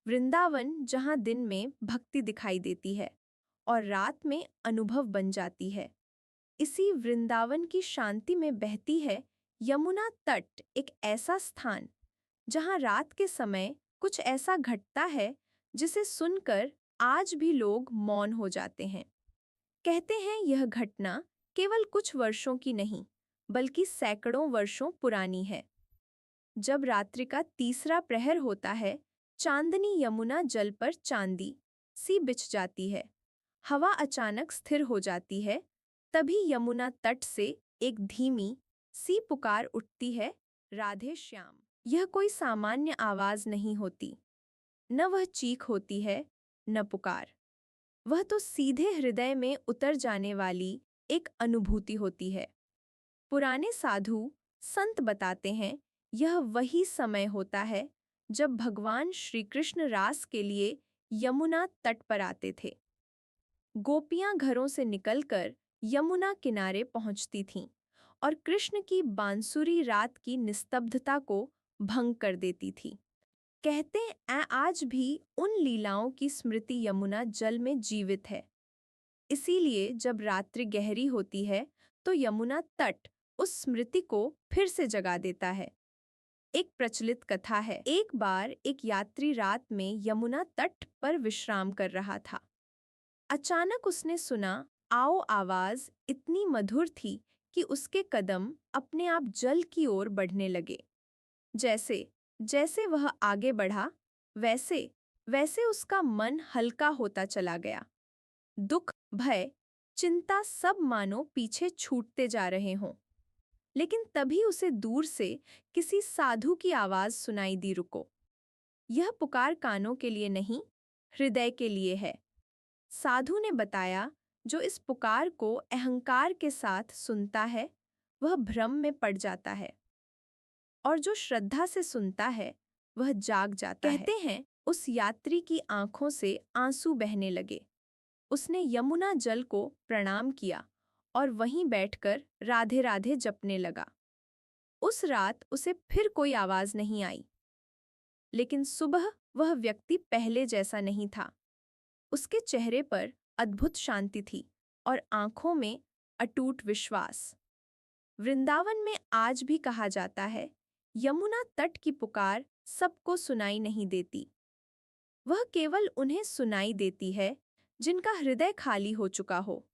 वृंदावन जहाँ दिन में भक्ति दिखाई देती है और रात में अनुभव बन जाती है। इसी वृंदावन की शांति में बहती है यमुना तट, एक ऐसा स्थान जहाँ रात के समय कुछ ऐसा घटता है जिसे सुनकर आज भी लोग मौन हो जाते हैं। कहते हैं यह घटना केवल कुछ वर्षों की नहीं, बल्कि सैकड़ों वर्षों पुरानी है। जब रात्रि का तीसरा प्रहर होता है, चांदनी यमुना जल पर चांदी सी बिछ जाती है। हवा अचानक स्थिर हो जाती है। तभी यमुना तट से एक धीमी सी पुकार उठती है, राधे श्याम। यह कोई सामान्य आवाज नहीं होती। न वह चीख होती है, न पुकार। वह तो सीधे हृदय में उतर जाने वाली एक अनुभूति होती है। पुराने साधु संत बताते हैं, यह वही समय होता है जब भगवान श्री कृष्ण रास के लिए यमुना तट पर आते थे। गोपियां घरों से निकलकर यमुना किनारे पहुंचती थीं और कृष्ण की बांसुरी रात की निस्तब्धता को भंग कर देती थी। कहते हैं आज भी उन लीलाओं की स्मृति यमुना जल में जीवित है। इसीलिए जब रात्रि गहरी होती है तो यमुना तट उस स्मृति को फिर से जगा देता है। एक प्रचलित कथा है, एक बार एक यात्री रात में यमुना तट पर विश्राम कर रहा था। अचानक उसने सुना, आओ आवाज इतनी मधुर थी कि उसके कदम अपने आप जल की ओर बढ़ने लगे। जैसे जैसे वह आगे बढ़ा, वैसे वैसे उसका मन हल्का होता चला गया। दुख, भय, चिंता सब मानो पीछे छूटते जा रहे हों। लेकिन तभी उसे दूर से किसी साधु की आवाज सुनाई दी, रुको। यह पुकार कानों के लिए नहीं, हृदय के लिए है। साधु ने बताया, जो इस पुकार को अहंकार के साथ सुनता है वह भ्रम में पड़ जाता है, और जो श्रद्धा से सुनता है वह जाग जाता है। कहते हैं उस यात्री की आंखों से आंसू बहने लगे। उसने यमुना जल को प्रणाम किया और वहीं बैठकर राधे राधे जपने लगा। उस रात उसे फिर कोई आवाज नहीं आई। लेकिन सुबह वह व्यक्ति पहले जैसा नहीं था। उसके चेहरे पर अद्भुत शांति थी और आंखों में अटूट विश्वास। वृंदावन में आज भी कहा जाता है, यमुना तट की पुकार सबको सुनाई नहीं देती। वह केवल उन्हें सुनाई देती है जिनका हृदय खाली हो चुका हो।